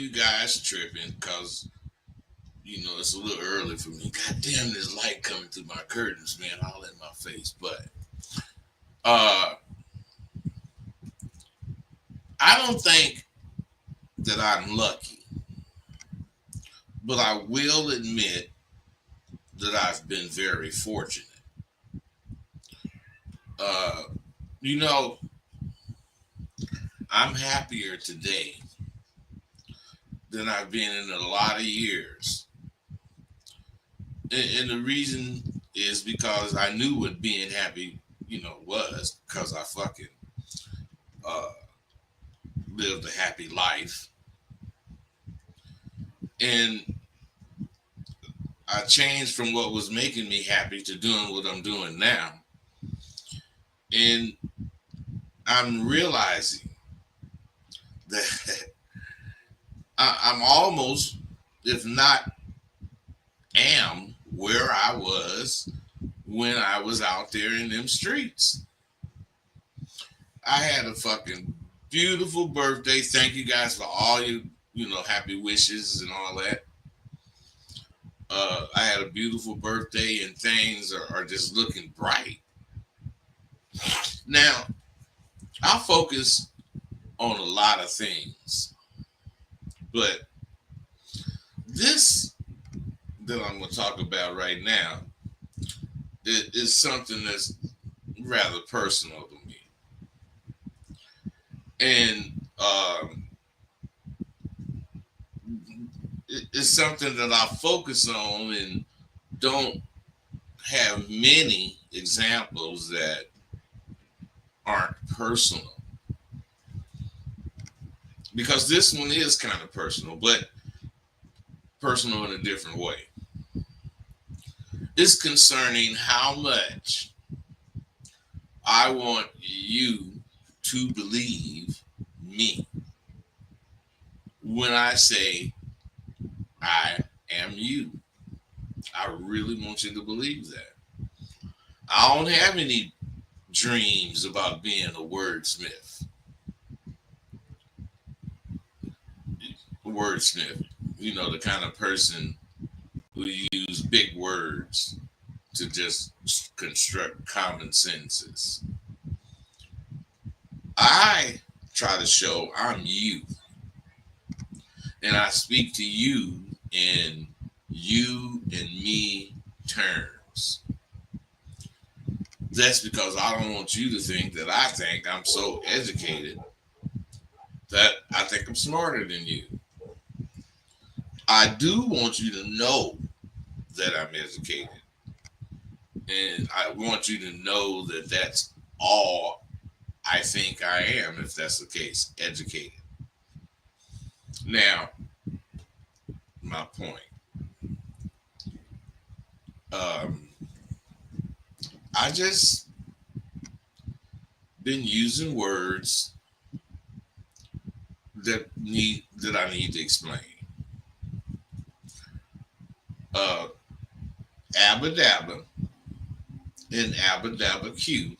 you guys tripping because it's a little early for me. God damn, this light coming through my curtains, man, all in my face. But uh, I don't think that I'm lucky, but I will admit that I've been very fortunate. Uh, you know, I'm happier today than I've been in a lot of years. And the reason is because I knew what being happy, was because I fucking uh, lived a happy life. And I changed from what was making me happy to doing what I'm doing now. And I'm realizing that I'm almost, if not am, where I was when I was out there in them streets. I had a fucking beautiful birthday. Thank you guys for all your, happy wishes and all that. I had a beautiful birthday and things are just looking bright. Now, I'll focus on a lot of things, but this that I'm going to talk about right now is something that's rather personal to me. And it's something that I focus on and don't have many examples that aren't personal. Because this one is kind of personal, but personal in a different way. It's concerning how much I want you to believe me when I say I am you. I really want you to believe that. I don't have any dreams about being a wordsmith. Wordsmith, the kind of person who use big words to just construct common sentences. I try to show I'm you, and I speak to you in you and me terms. That's because I don't want you to think that I think I'm so educated that I think I'm smarter than you. I do want you to know that I'm educated. And I want you to know that that's all I think I am, if that's the case, educated. Now, my point. I just been using words that I need to explain. Abba Dabba and Abba Dabba Q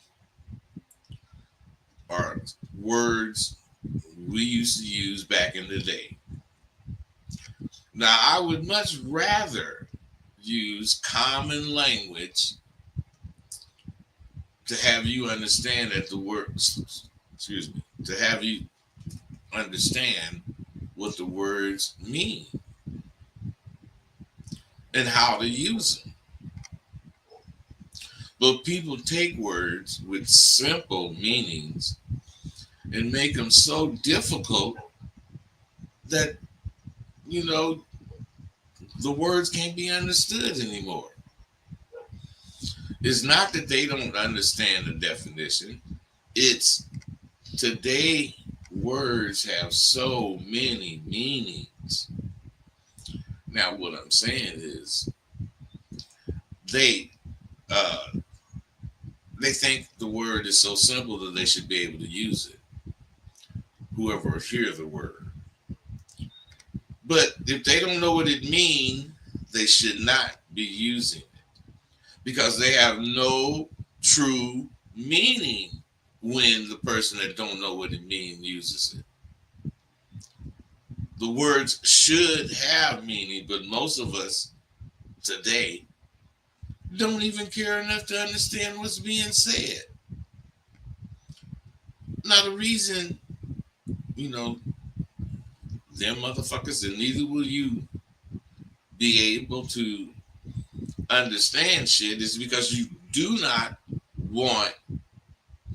are words we used to use back in the day. Now, I would much rather use common language to have you understand that the words, to have you understand what the words mean and how to use them. But people take words with simple meanings and make them so difficult that, the words can't be understood anymore. It's not that they don't understand the definition. It's today words have so many meanings. Now, what I'm saying is they think the word is so simple that they should be able to use it. Whoever hears the word. But if they don't know what it means, they should not be using it because they have no true meaning when the person that don't know what it means uses it. The words should have meaning, but most of us today don't even care enough to understand what's being said. Now, the reason, you know, them motherfuckers, and neither will you be able to understand shit, is because you do not want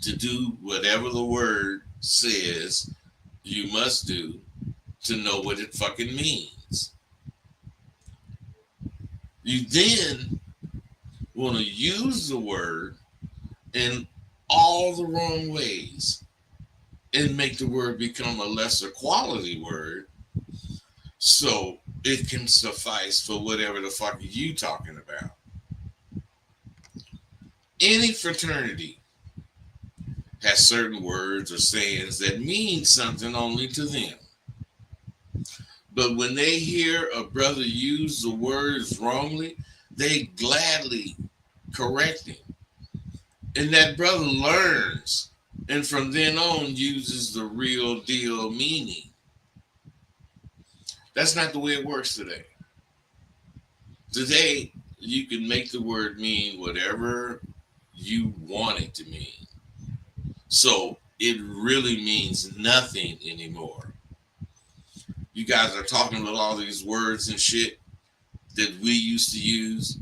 to do whatever the word says you must do to know what it fucking means. You then want to use the word in all the wrong ways and make the word become a lesser quality word so it can suffice for whatever the fuck are you talking about. Any fraternity has certain words or sayings that mean something only to them. But when they hear a brother use the words wrongly, they gladly correct him. And that brother learns and from then on uses the real deal meaning. That's not the way it works today. Today, you can make the word mean whatever you want it to mean. So it really means nothing anymore. You guys are talking with all these words and shit that we used to use,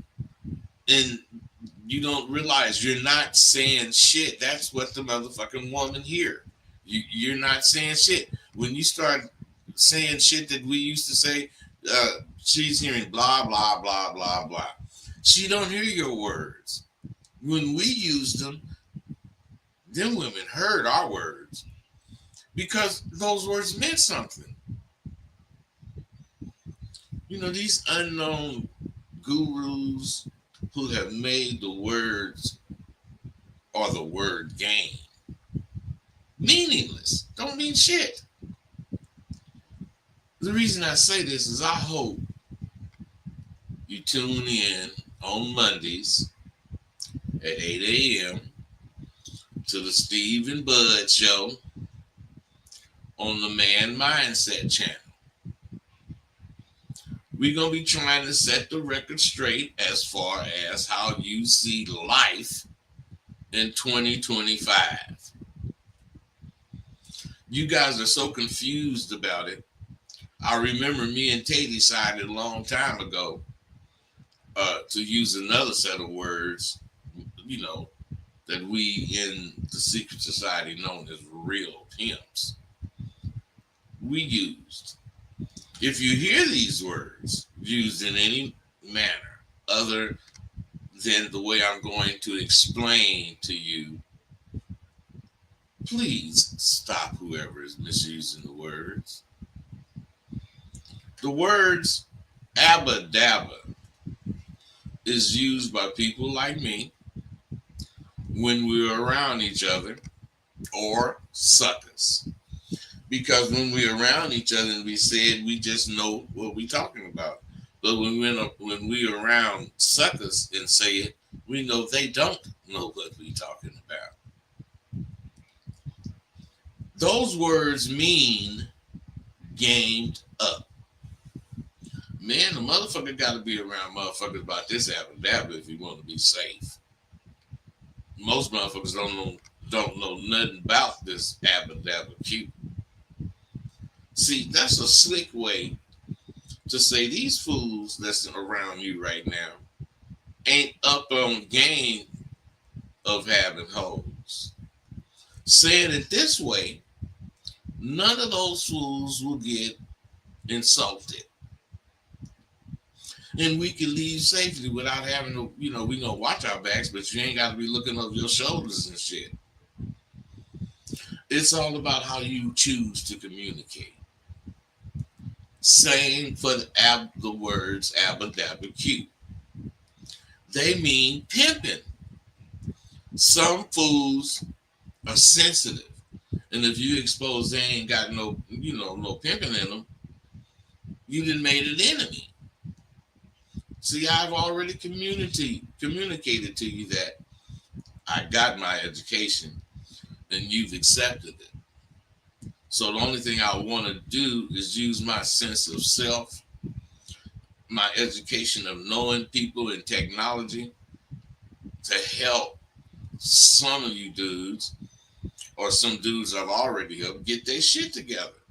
and you don't realize you're not saying shit. That's what the motherfucking woman hear. You're not saying shit. When you start saying shit that we used to say, she's hearing blah, blah, blah, blah, blah. She don't hear your words. When we used them women heard our words because those words meant something. You know, these unknown gurus who have made the words or the word game meaningless, don't mean shit. The reason I say this is I hope you tune in on Mondays at 8 a.m. to the Steve and Bud Show on the Man Mindset channel. We're going to be trying to set the record straight as far as how you see life in 2025. You guys are so confused about it. I remember me and Tay decided a long time ago to use another set of words, you know, that we in the secret society known as real pimps, we used. If you hear these words used in any manner other than the way I'm going to explain to you, please stop whoever is misusing the words. The words abba dabba is used by people like me when we're around each other, or suckers. Because when we're around each other and we say it, we just know what we're talking about. But when we're around suckers and say it, we know they don't know what we're talking about. Those words mean gamed up. Man, the motherfucker got to be around motherfuckers about this abba if you want to be safe. Most motherfuckers don't know nothing about this abba Q. See, that's a slick way to say these fools that's around you right now ain't up on game of having hoes. Saying it this way, none of those fools will get insulted. And we can leave safely without having to, we gonna watch our backs, but you ain't got to be looking over your shoulders and shit. It's all about how you choose to communicate. Same for the words abba dabba Q. They mean pimping. Some fools are sensitive, and if you expose they ain't got no pimping in them, you done made an enemy. See, I've already communicated to you that I got my education and you've accepted it. So the only thing I want to do is use my sense of self, my education of knowing people and technology to help some of you dudes or some dudes I've already helped get their shit together.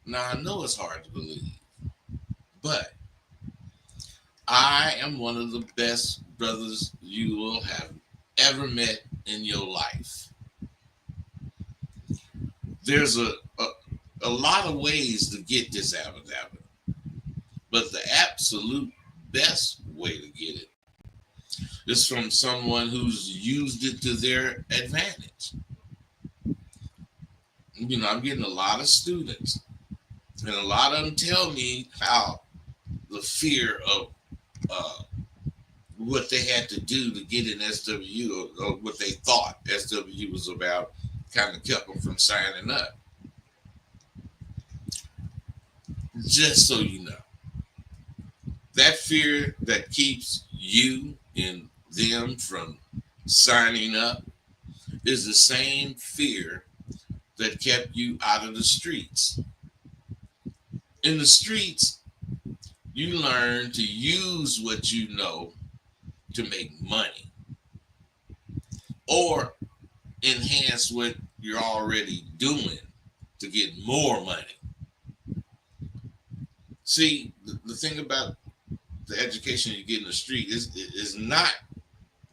Now I know it's hard to believe, but I am one of the best brothers you will have ever met in your life. There's a lot of ways to get this abbot, but the absolute best way to get it is from someone who's used it to their advantage. I'm getting a lot of students, and a lot of them tell me how the fear of uh, what they had to do to get in SWU, or what they thought SWU was about kind of kept them from signing up. Just so you know, that fear that keeps you and them from signing up is the same fear that kept you out of the streets. In the streets, you learn to use what you know to make money or enhance what you're already doing to get more money. See, the thing about the education you get in the street is not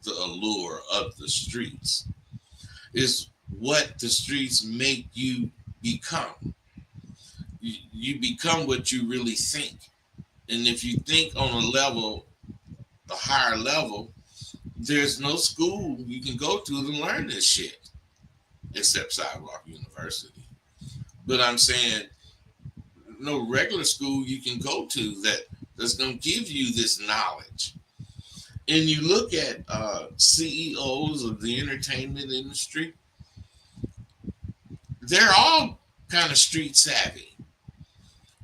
the allure of the streets. It's what the streets make you become. You become what you really think. And if you think on a higher level, there's no school you can go to learn this shit except Sidewalk University. But I'm saying no regular school you can go to that's going to give you this knowledge. And you look at CEOs of the entertainment industry, they're all kind of street savvy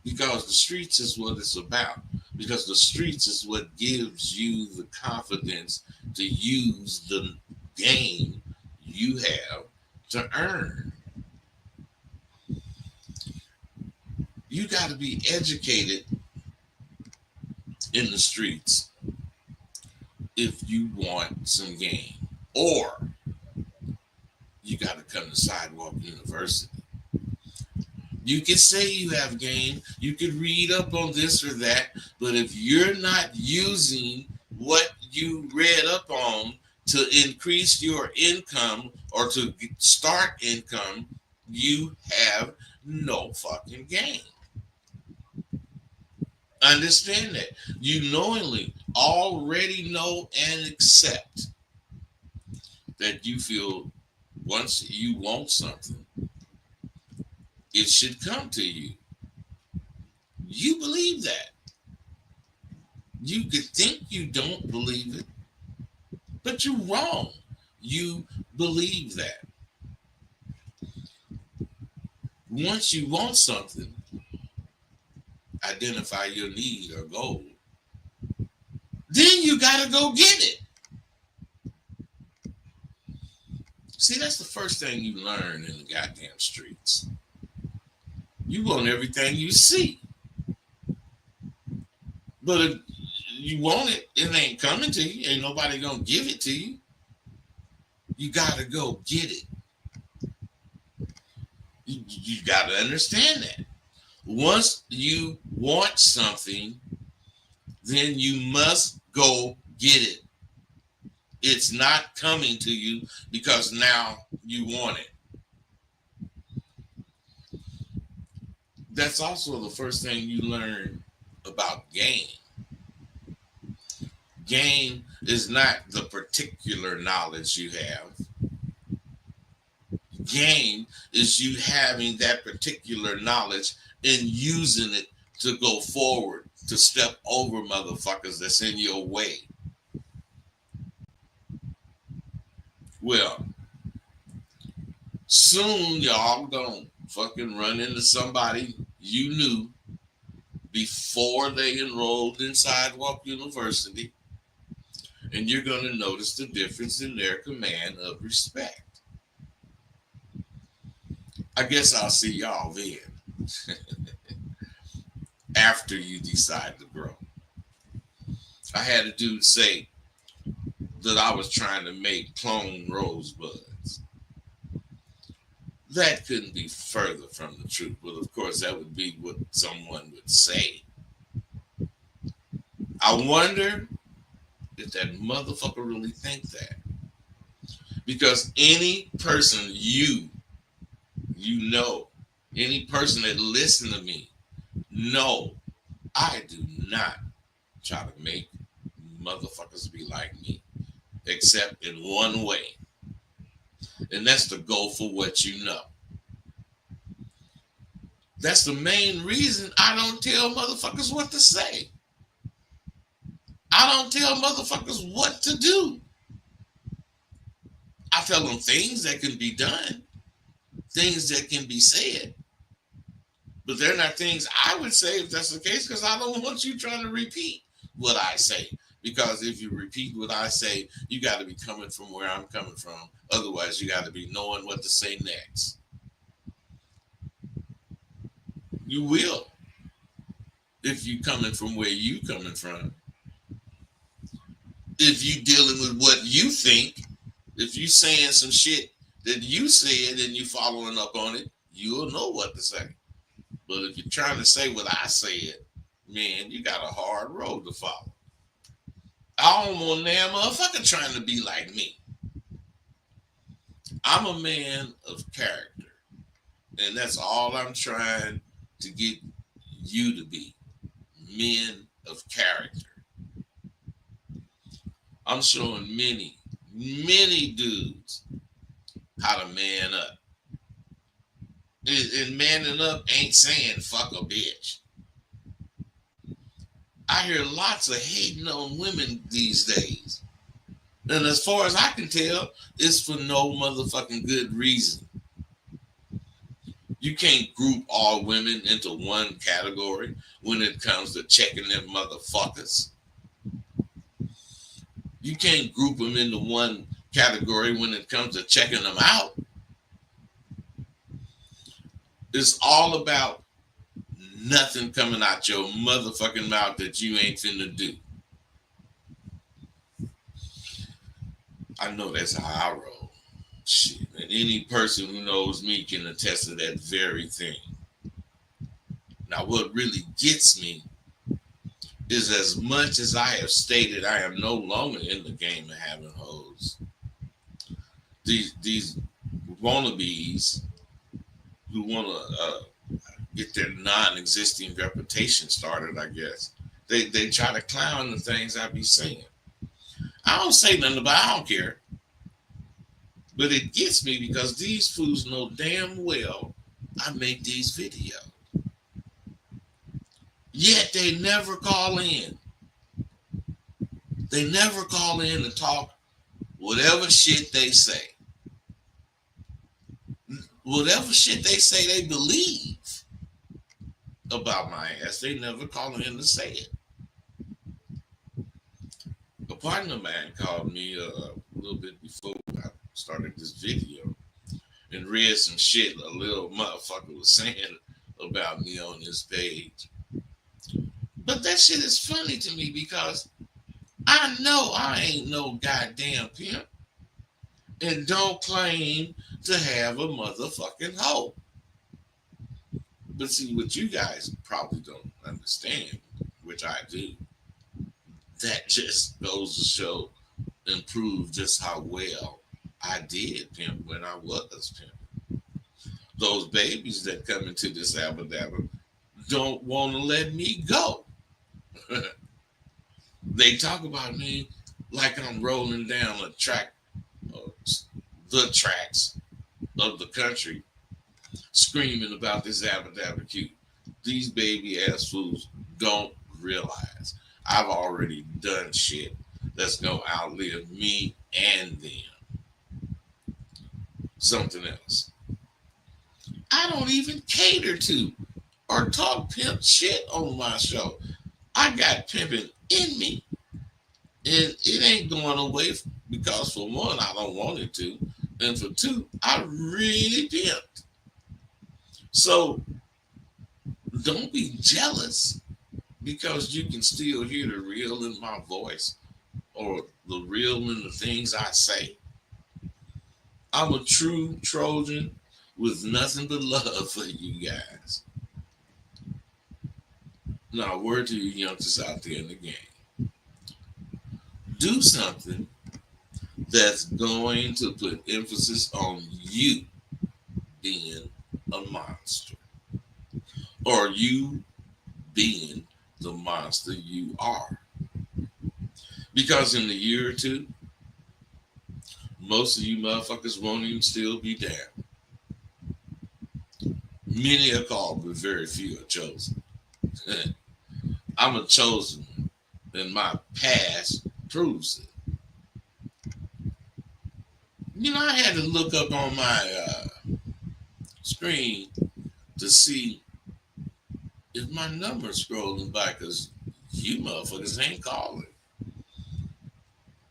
because the streets is what it's about. Because the streets is what gives you the confidence to use the game you have to earn. You got to be educated in the streets if you want some game, or you got to come to Sidewalk University. You can say you have game, you could read up on this or that, but if you're not using what you read up on to increase your income or to start income, you have no fucking game. Understand that. You knowingly already know and accept that you feel once you want something, it should come to you. You believe that. You could think you don't believe it, but you're wrong. You believe that. Once you want something, identify your need or goal. Then you got to go get it. See, that's the first thing you learn in the goddamn streets. You want everything you see. But if you want it, it ain't coming to you. Ain't nobody going to give it to you. You got to go get it. You got to understand that. Once you want something, then you must go get it. It's not coming to you because now you want it. That's also the first thing you learn about game. Game is not the particular knowledge you have. Game is you having that particular knowledge and using it to go forward, to step over motherfuckers that's in your way. Well, soon y'all gonna fucking run into somebody you knew before they enrolled in Sidewalk University, and you're gonna notice the difference in their command of respect. I guess I'll see y'all then after you decide to grow. I had a dude say that I was trying to make clone rosebuds. That couldn't be further from the truth. But of course, that would be what someone would say. I wonder if that motherfucker really think that. Because any person you know, any person that listen to me, know I do not try to make motherfuckers be like me, except in one way, and that's to go for what you know. That's the main reason I don't tell motherfuckers what to say. I don't tell motherfuckers what to do. I tell them things that can be done, things that can be said, but they're not things I would say if that's the case, because I don't want you trying to repeat what I say. Because if you repeat what I say, you got to be coming from where I'm coming from. Otherwise, you got to be knowing what to say next. You will. If you coming from where you coming from. If you dealing with what you think, if you saying some shit that you said and you following up on it, you'll know what to say. But if you're trying to say what I said, man, you got a hard road to follow. I don't want damn motherfucker trying to be like me. I'm a man of character. And that's all I'm trying to get you to be. Men of character. I'm showing many dudes how to man up. And manning up ain't saying fuck a bitch. I hear lots of hating on women these days. And as far as I can tell, it's for no motherfucking good reason. You can't group all women into one category when it comes to checking them motherfuckers. You can't group them into one category when it comes to checking them out. It's all about nothing coming out your motherfucking mouth that you ain't finna do. I know that's how I roll. Shit. And any person who knows me can attest to that very thing. Now, what really gets me is, as much as I have stated I am no longer in the game of having hoes, these wannabes who want to get their non-existing reputation started, I guess, they try to clown the things I be saying. I don't say nothing about it. I don't care. But it gets me because these fools know damn well I make these videos. Yet they never call in. They never call in and talk whatever shit they say. Whatever shit they say they believe about my ass, they never call in to say it. A partner of mine called me a little bit before I started this video and read some shit a little motherfucker was saying about me on this page. But that shit is funny to me because I know I ain't no goddamn pimp and don't claim to have a motherfucking hoe. But see, what you guys probably don't understand, which I do, that just goes to show and prove just how well I did pimp when I was pimping. Those babies that come into this abadabba don't want to let me go. They talk about me like I'm rolling down a track, the tracks of the country, screaming about this abadabba cute. These baby ass fools don't realize I've already done shit that's gonna outlive me and them. Something else. I don't even cater to or talk pimp shit on my show. I got pimping in me. And it ain't going away because, for one, I don't want it to. And for two, I really pimped. So don't be jealous because you can still hear the real in my voice or the real in the things I say. I'm a true Trojan with nothing but love for you guys. Now, word to you youngsters out there in the game. Do something that's going to put emphasis on you being a monster or you being the monster you are. Because in a year or two, most of you motherfuckers won't even still be down. Many are called, but very few are chosen. I'm a chosen one, and my past proves it. I had to look up on my screen to see if my number's scrolling by because you motherfuckers ain't calling.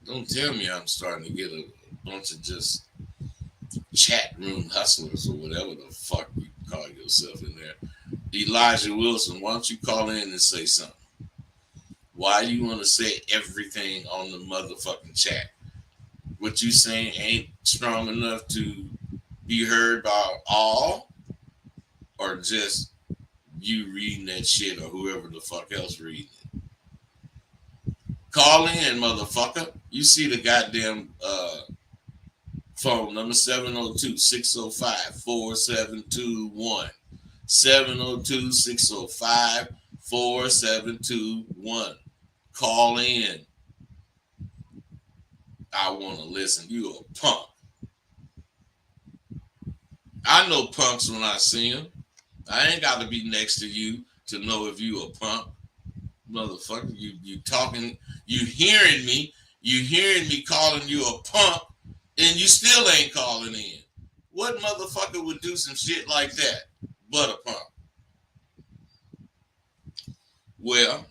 Don't tell me I'm starting to get a bunch of just chat room hustlers or whatever the fuck you call yourself in there. Elijah Wilson, why don't you call in and say something? Why do you want to say everything on the motherfucking chat? What you saying ain't strong enough to be heard by all, or just you reading that shit or whoever the fuck else reading it? Call in, motherfucker. You see the goddamn phone number 702-605-4721. 702-605-4721. Call in. I want to listen. You a punk. I know punks when I see them. I ain't got to be next to you to know if you a punk. Motherfucker, you talking, you hearing me calling you a punk, and you still ain't calling in. What motherfucker would do some shit like that but a punk? Well,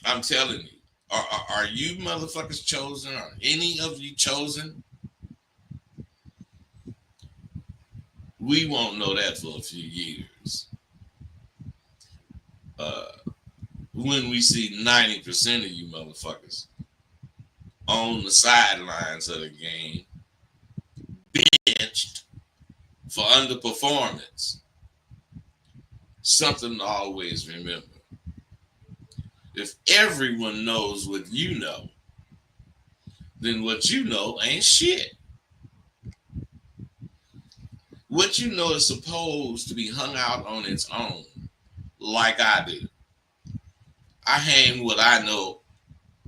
I'm telling you, are you motherfuckers chosen? Are any of you chosen? We won't know that for a few years. When we see 90% of you motherfuckers on the sidelines of the game, benched for underperformance. Something to always remember. If everyone knows what you know, then what you know ain't shit. What you know is supposed to be hung out on its own, like I do. I hang what I know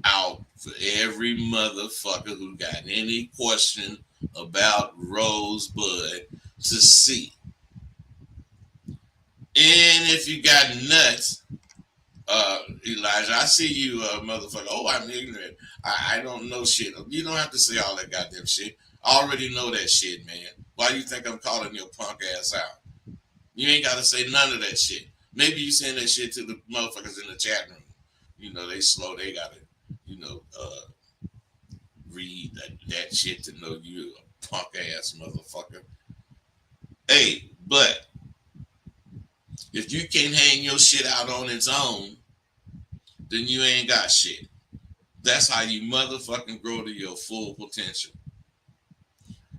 out for every motherfucker who got any question about Rosebud to see. And if you got nuts, Elijah, I see you, motherfucker. Oh, I'm ignorant. I don't know shit. You don't have to say all that goddamn shit. I already know that shit, man. Why do you think I'm calling your punk ass out? You ain't got to say none of that shit. Maybe you saying that shit to the motherfuckers in the chat room. They slow. They got to, read that shit to know you a punk ass motherfucker. Hey, but if you can't hang your shit out on its own, then you ain't got shit. That's how you motherfucking grow to your full potential.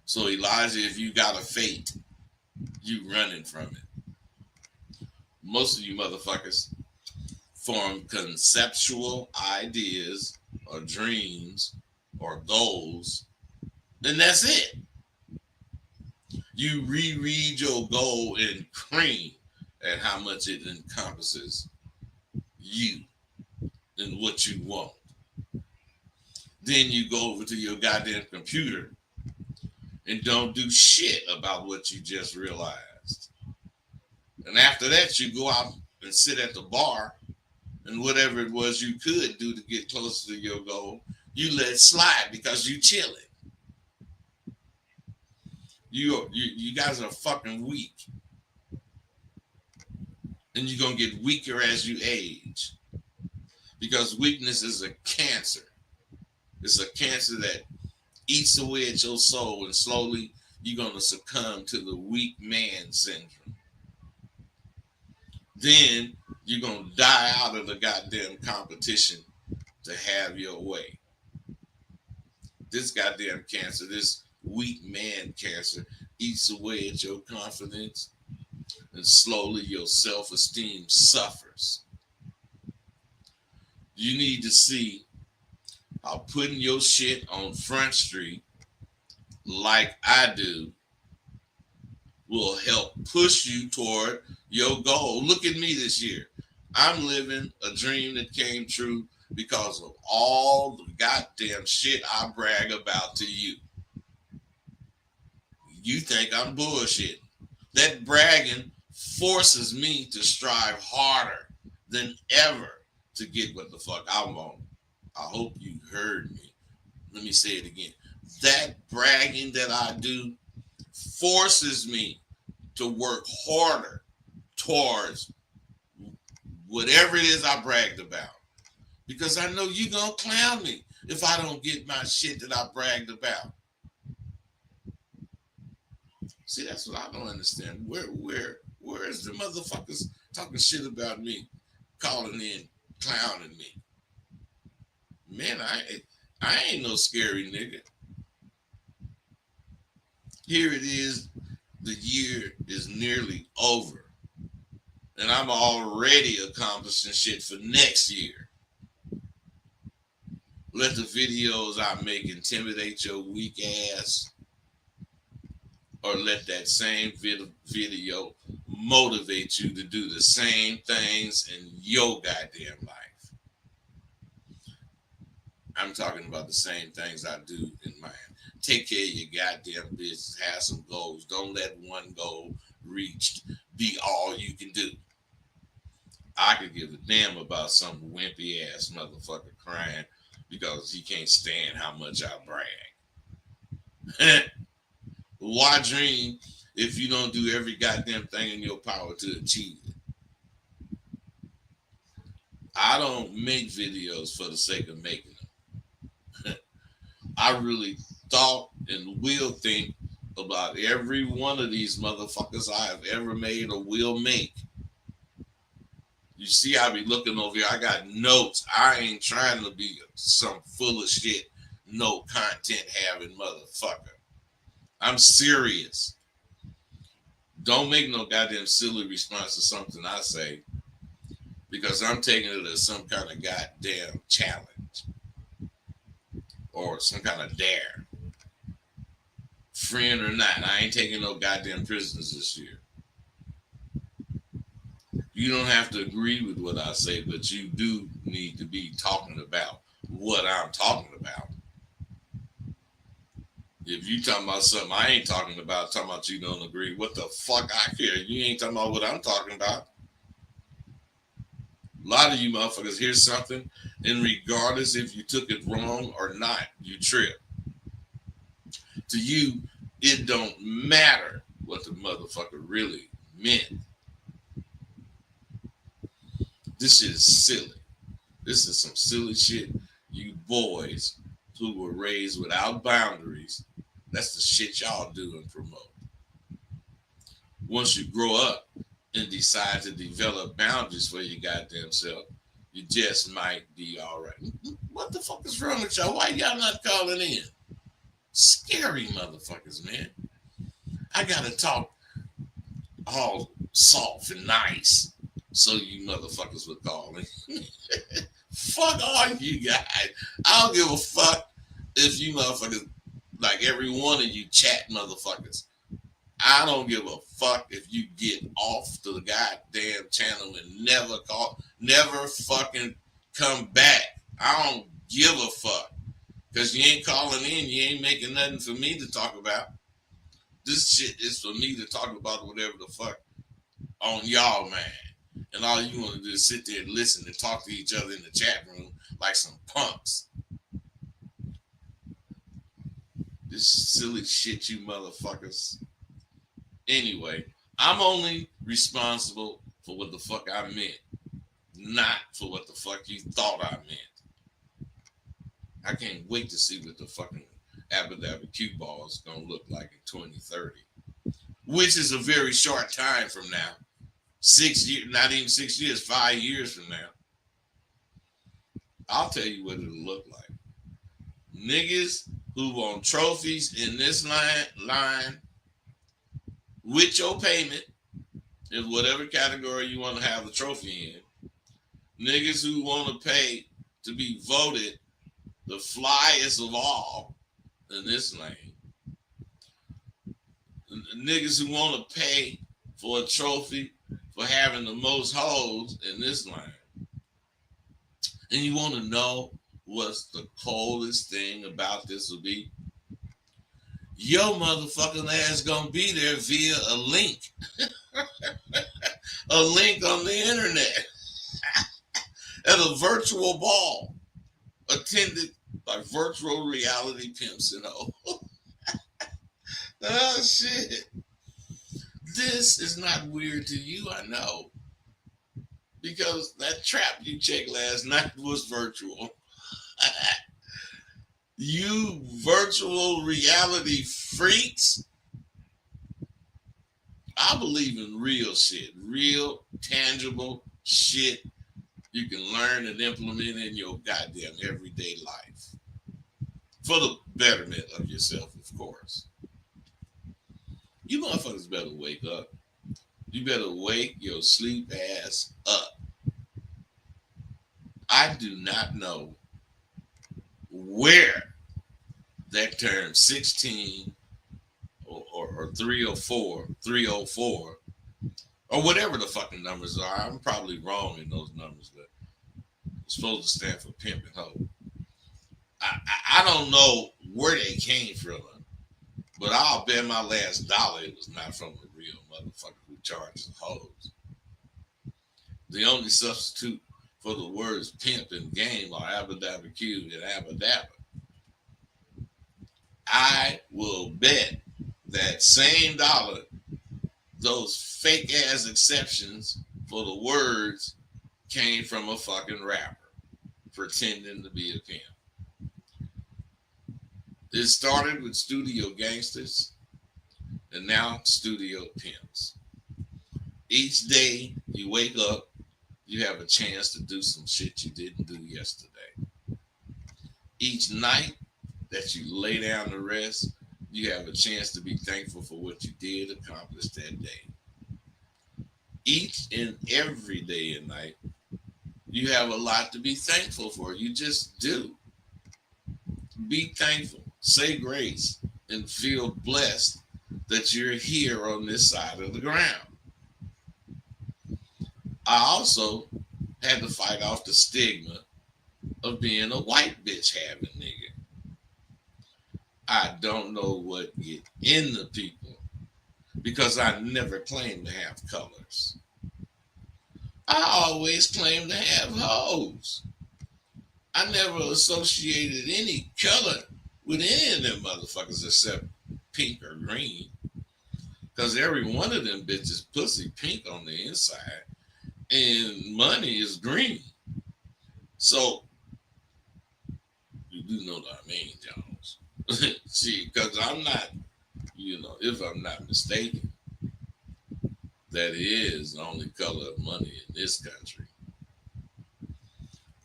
So Elijah, if you got a fate, you running from it. Most of you motherfuckers form conceptual ideas or dreams or goals, then that's it. You reread your goal in cream and how much it encompasses you and what you want. Then you go over to your goddamn computer and don't do shit about what you just realized. And after that, you go out and sit at the bar, and whatever it was you could do to get closer to your goal, you let slide because you chilling. You guys are fucking weak. And you're going to get weaker as you age. Because weakness is a cancer. It's a cancer that eats away at your soul, and slowly you're going to succumb to the weak man syndrome. then you're gonna die out of the goddamn competition to have your way. This goddamn cancer, this weak man cancer, eats away at your confidence, and slowly your self-esteem suffers. You need to see how putting your shit on Front Street like I do will help push you toward your goal. Look at me this year. I'm living a dream that came true because of all the goddamn shit I brag about to you. You think I'm bullshit. That bragging forces me to strive harder than ever to get what the fuck I want. I hope you heard me. Let me say it again. That bragging that I do forces me to work harder towards whatever it is I bragged about. Because I know you're going to clown me if I don't get my shit that I bragged about. See, that's what I don't understand. Where's the motherfuckers talking shit about me, calling in, clowning me? Man, I ain't no scary nigga. Here it is, the year is nearly over, and I'm already accomplishing shit for next year. Let the videos I make intimidate your weak ass, or let that same video motivate you to do the same things in your goddamn life. I'm talking about the same things I do in mine. Take care of your goddamn business. Have some goals. Don't let one goal reached be all you can do. I could give a damn about some wimpy ass motherfucker crying because he can't stand how much I brag. Why dream if you don't do every goddamn thing in your power to achieve it? I don't make videos for the sake of making them. I really thought and will think about every one of these motherfuckers I have ever made or will make. You see, I be looking over here. I got notes. I ain't trying to be some full of shit, no content having motherfucker. I'm serious. Don't make no goddamn silly response to something I say because I'm taking it as some kind of goddamn challenge or some kind of dare. Friend or not, I ain't taking no goddamn prisoners this year. You don't have to agree with what I say, but you do need to be talking about what I'm talking about. If you talking about something I ain't talking about you don't agree, what the fuck I care? You ain't talking about what I'm talking about. A lot of you motherfuckers hear something, and regardless if you took it wrong or not, you trip. To you, it don't matter what the motherfucker really meant. This is silly. This is some silly shit. You boys who were raised without boundaries, that's the shit y'all do and promote. Once you grow up and decide to develop boundaries for your goddamn self, you just might be all right. What the fuck is wrong with y'all? Why y'all not calling in? Scary motherfuckers, man. I gotta talk all soft and nice so you motherfuckers would call in. Fuck all you guys. I don't give a fuck if you motherfuckers, like every one of you chat motherfuckers. I don't give a fuck if you get off the goddamn channel and never call, never fucking come back. I don't give a fuck. Because you ain't calling in, you ain't making nothing for me to talk about. This shit is for me to talk about whatever the fuck on y'all, man. And all you want to do is sit there and listen and talk to each other in the chat room like some punks. This silly shit, you motherfuckers. Anyway, I'm only responsible for what the fuck I meant, not for what the fuck you thought I meant. I can't wait to see what the fucking Abba cue ball is going to look like in 2030, which is a very short time from now. 6 years, not even 6 years, 5 years from now, I'll tell you what it'll look like. Niggas who want trophies in this line with your payment in whatever category you want to have the trophy in. Niggas who want to pay to be voted the flyest of all in this lane. Niggas who want to pay for a trophy for having the most hoes in this line. And you want to know what's the coldest thing about this will be? Your motherfucking ass gonna be there via a link. A link on the internet. At a virtual ball attended by virtual reality pimps and hoes. Oh shit. This is not weird to you, I know. Because that trap you checked last night was virtual. You virtual reality freaks. I believe in real shit. Real, tangible shit you can learn and implement in your goddamn everyday life. For the betterment of yourself, of course. You motherfuckers better wake up. You better wake your sleep ass up. I do not know where that term 16 or 304, 304, or whatever the fucking numbers are. I'm probably wrong in those numbers, but it's supposed to stand for pimp and hoe. I don't know where they came from, but I'll bet my last dollar it was not from a real motherfucker who charges hoes. The only substitute for the words pimp and game are abadabba Q and abadabba. I will bet that same dollar, those fake ass exceptions for the words came from a fucking rapper pretending to be a pimp. It started with studio gangsters and now studio pimps. Each day you wake up, you have a chance to do some shit you didn't do yesterday. Each night that you lay down to rest, you have a chance to be thankful for what you did accomplish that day. Each and every day and night, you have a lot to be thankful for. You just do. Be thankful, say grace, and feel blessed that you're here on this side of the ground. I also had to fight off the stigma of being a white bitch having nigga. I don't know what get in the people because I never claimed to have colors. I always claimed to have hoes. I never associated any color with any of them motherfuckers except pink or green. Because every one of them bitches pussy pink on the inside and money is green. So you do know what I mean, Jones. See, because I'm not, if I'm not mistaken, that is the only color of money in this country.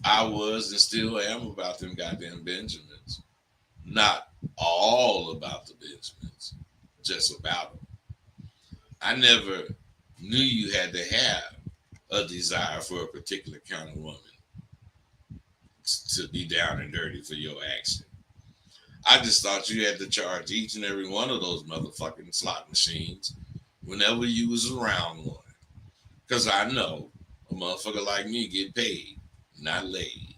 I was and still am about them goddamn Benjamins. Not all about the Benjamins, just about them. I never knew you had to have a desire for a particular kind of woman to be down and dirty for your action. I just thought you had to charge each and every one of those motherfucking slot machines whenever you was around one. Because I know a motherfucker like me get paid, not laid.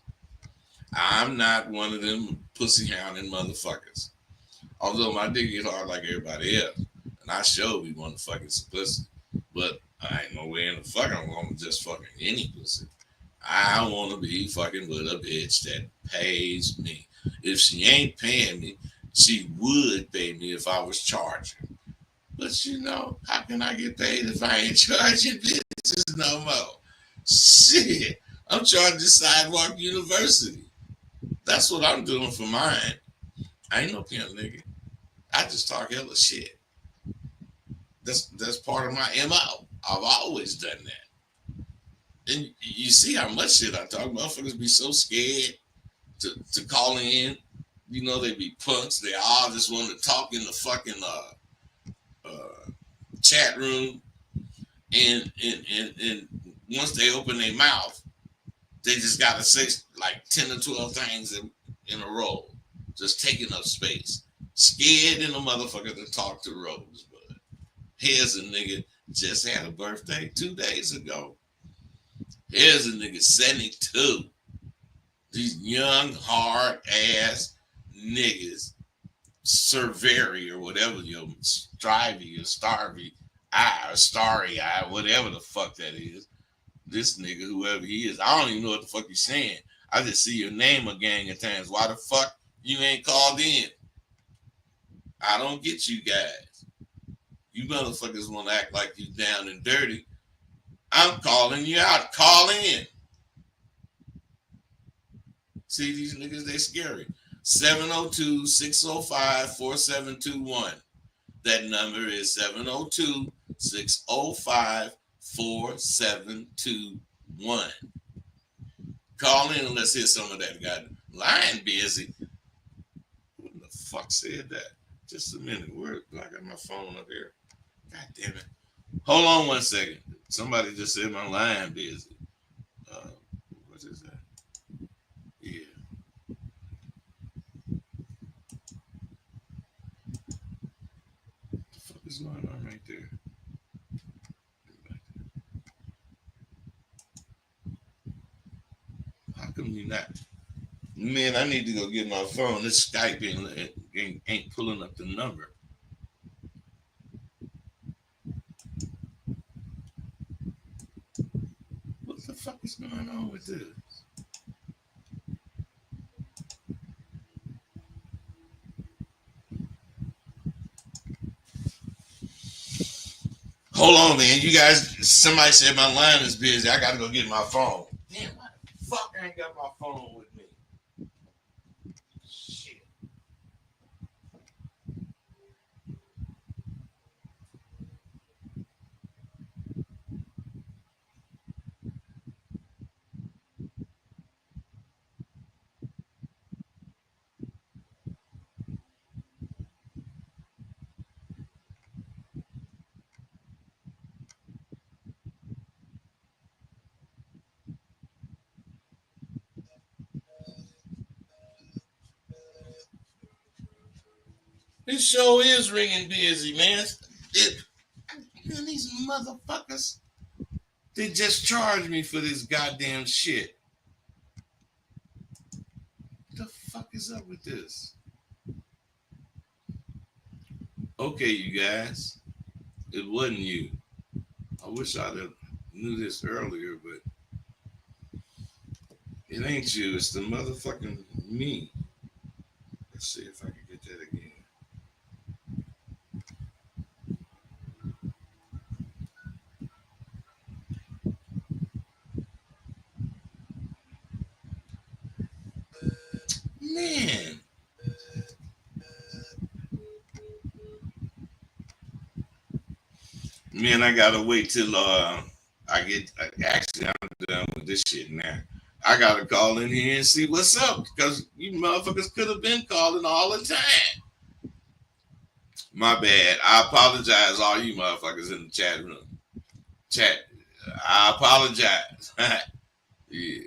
I'm not one of them pussy hounding motherfuckers. Although my dick get hard like everybody else. And I sure be wanting fucking some pussy. But I ain't no way in the fuck I want just fucking any pussy. I want to be fucking with a bitch that pays me. If she ain't paying me, she would pay me if I was charging. But how can I get paid if I ain't charging bitches no more? Shit, I'm charging Sidewalk University. That's what I'm doing for mine. I ain't no pimp nigga. I just talk hella shit. That's part of my MO. I've always done that. And you see how much shit I talk. Motherfuckers be so scared to call in. You know, they be punks. They all just want to talk in the fucking chat room. And once they open their mouth, they just got to say like 10 or 12 things in a row. Just taking up space. Scared in a motherfucker to talk to Rosebud. Here's a nigga just had a birthday 2 days ago. Here's a nigga 72. These young, hard-ass niggas, Cerveri or whatever, your Strivey or Starvey eye or Starry eye, whatever the fuck that is. This nigga, whoever he is, I don't even know what the fuck he's saying. I just see your name a gang of times. Why the fuck you ain't called in? I don't get you guys. You motherfuckers want to act like you down and dirty. I'm calling you out. Call in. See, these niggas, they scary. 702-605-4721. That number is 702-605-4721. Call in and let's hear some of that. Got line busy. Who the fuck said that? Just a minute. Where I got my phone up here. God damn it. Hold on 1 second. Somebody just said my line busy. What is that? Yeah. What the fuck is going on right there? How come you not? Man, I need to go get my phone. This Skype ain't pulling up the number. What the fuck is going on with this? Hold on, man. You guys, somebody said my line is busy. I gotta go get my phone. Damn, why the fuck I ain't got my phone with me? Shit. This show is ringing busy, man. These motherfuckers, they just charged me for this goddamn shit. What the fuck is up with this? Okay, you guys. It wasn't you. I wish I'd have knew this earlier, but it ain't you. It's the motherfucking me. Let's see if I can get that again. Man. Man, I gotta wait till actually I'm done with this shit now. I gotta call in here and see what's up because you motherfuckers could have been calling all the time. My bad. I apologize, all you motherfuckers in the chat room. Chat. I apologize. Yeah.